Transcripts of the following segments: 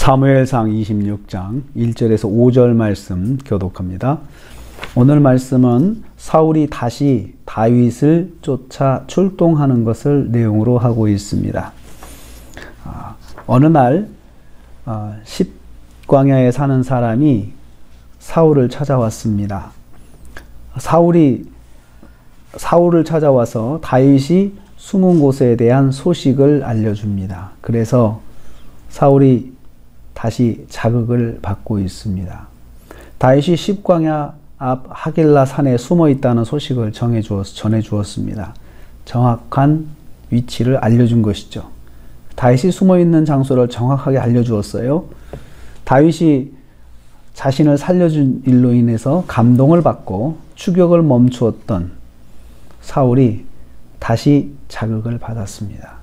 사무엘상 26장 1절에서 5절 말씀 교독합니다. 오늘 말씀은 사울이 다시 다윗을 쫓아 출동하는 것을 내용으로 하고 있습니다. 어느 날 십광야에 사는 사람이 사울을 찾아왔습니다. 사울을 찾아와서 다윗이 숨은 곳에 대한 소식을 알려줍니다. 그래서 사울이 다시 자극을 받고 있습니다. 다윗이 십광야 앞 하길라 산에 숨어 있다는 소식을 전해 주었습니다. 정확한 위치를 알려준 것이죠. 다윗이 숨어 있는 장소를 정확하게 알려주었어요. 다윗이 자신을 살려준 일로 인해서 감동을 받고 추격을 멈추었던 사울이 다시 자극을 받았습니다.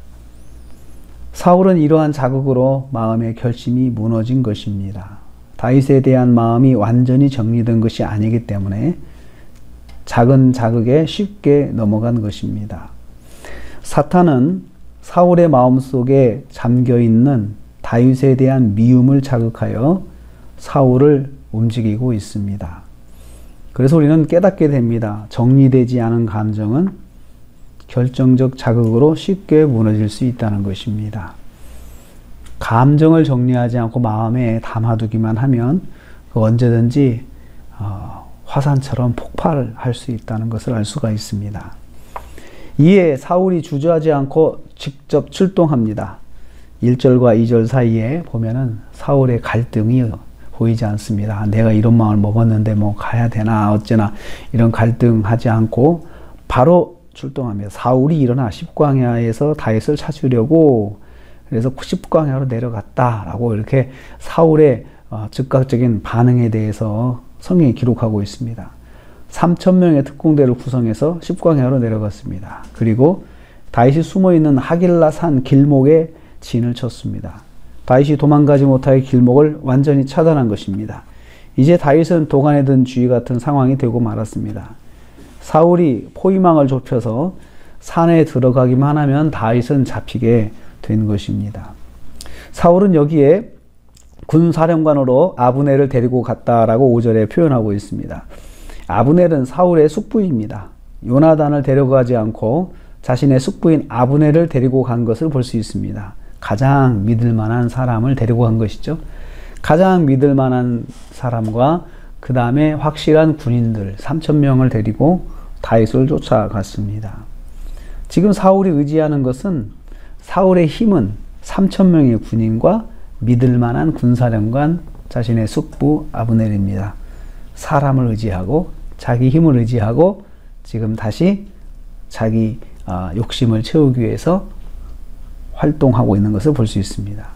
사울은 이러한 자극으로 마음의 결심이 무너진 것입니다. 다윗에 대한 마음이 완전히 정리된 것이 아니기 때문에 작은 자극에 쉽게 넘어간 것입니다. 사탄은 사울의 마음속에 잠겨있는 다윗에 대한 미움을 자극하여 사울을 움직이고 있습니다. 그래서 우리는 깨닫게 됩니다. 정리되지 않은 감정은 결정적 자극으로 쉽게 무너질 수 있다는 것입니다. 감정을 정리하지 않고 마음에 담아두기만 하면 언제든지 화산처럼 폭발할 수 있다는 것을 알 수가 있습니다. 이에 사울이 주저하지 않고 직접 출동합니다. 1절과 2절 사이에 보면은 사울의 갈등이 보이지 않습니다. 내가 이런 마음을 먹었는데 뭐 가야 되나 어쩌나 이런 갈등하지 않고 바로 출동합니다. 사울이 일어나 십광야에서 다윗을 찾으려고 그래서 십광야로 내려갔다라고 이렇게 사울의 즉각적인 반응에 대해서 성경이 기록하고 있습니다. 3,000명의 특공대를 구성해서 십광야로 내려갔습니다. 그리고 다윗이 숨어있는 하길라 산 길목에 진을 쳤습니다. 다윗이 도망가지 못하게 길목을 완전히 차단한 것입니다. 이제 다윗은 도간에 든 쥐 같은 상황이 되고 말았습니다. 사울이 포위망을 좁혀서 산에 들어가기만 하면 다윗은 잡히게 된 것입니다. 사울은 여기에 군사령관으로 아브넬을 데리고 갔다라고 5절에 표현하고 있습니다. 아브넬은 사울의 숙부입니다. 요나단을 데려가지 않고 자신의 숙부인 아브넬을 데리고 간 것을 볼 수 있습니다. 가장 믿을 만한 사람을 데리고 간 것이죠. 가장 믿을 만한 사람과 그 다음에 확실한 군인들 3,000명을 데리고 다윗을 쫓아갔습니다. 지금 사울이 의지하는 것은 사울의 힘은 3,000명의 군인과 믿을 만한 군사령관 자신의 숙부 아브넬입니다. 사람을 의지하고 자기 힘을 의지하고 지금 다시 자기 욕심을 채우기 위해서 활동하고 있는 것을 볼 수 있습니다.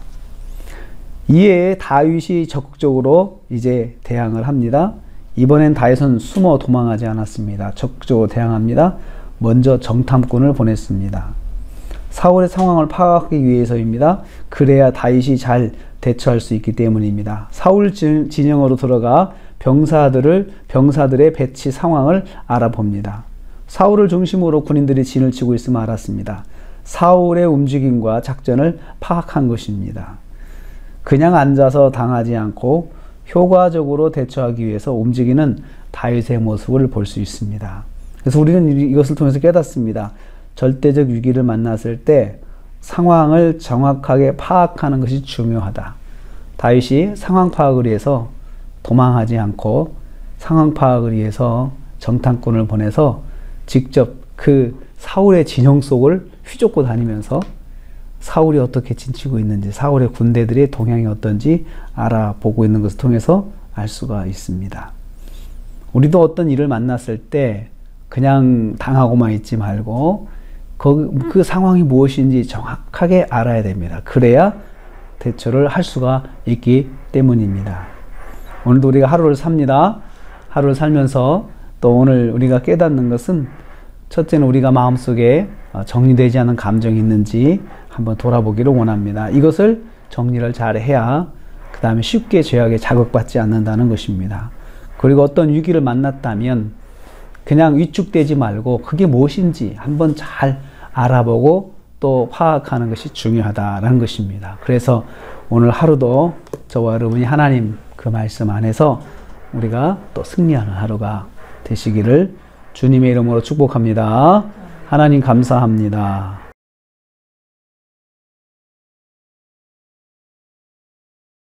이에 다윗이 적극적으로 이제 대항을 합니다. 이번엔 다윗은 숨어 도망하지 않았습니다. 적극적으로 대항합니다. 먼저 정탐꾼을 보냈습니다. 사울의 상황을 파악하기 위해서입니다. 그래야 다윗이 잘 대처할 수 있기 때문입니다. 사울 진영으로 들어가 병사들의 배치 상황을 알아봅니다. 사울을 중심으로 군인들이 진을 치고 있음을 알았습니다. 사울의 움직임과 작전을 파악한 것입니다. 그냥 앉아서 당하지 않고 효과적으로 대처하기 위해서 움직이는 다윗의 모습을 볼 수 있습니다. 그래서 우리는 이것을 통해서 깨닫습니다. 절대적 위기를 만났을 때 상황을 정확하게 파악하는 것이 중요하다. 다윗이 상황 파악을 위해서 도망하지 않고 상황 파악을 위해서 정탐꾼을 보내서 직접 그 사울의 진영 속을 휘젓고 다니면서 사울이 어떻게 진치고 있는지 사울의 군대들의 동향이 어떤지 알아보고 있는 것을 통해서 알 수가 있습니다. 우리도 어떤 일을 만났을 때 그냥 당하고만 있지 말고 그 상황이 무엇인지 정확하게 알아야 됩니다. 그래야 대처를 할 수가 있기 때문입니다. 오늘도 우리가 하루를 삽니다. 하루를 살면서 또 오늘 우리가 깨닫는 것은 첫째는 우리가 마음속에 정리되지 않은 감정이 있는지 한번 돌아보기를 원합니다. 이것을 정리를 잘 해야 그 다음에 쉽게 죄악에 자극받지 않는다는 것입니다. 그리고 어떤 위기를 만났다면 그냥 위축되지 말고 그게 무엇인지 한번 잘 알아보고 또 파악하는 것이 중요하다는 것입니다. 그래서 오늘 하루도 저와 여러분이 하나님 그 말씀 안에서 우리가 또 승리하는 하루가 되시기를 주님의 이름으로 축복합니다. 하나님 감사합니다.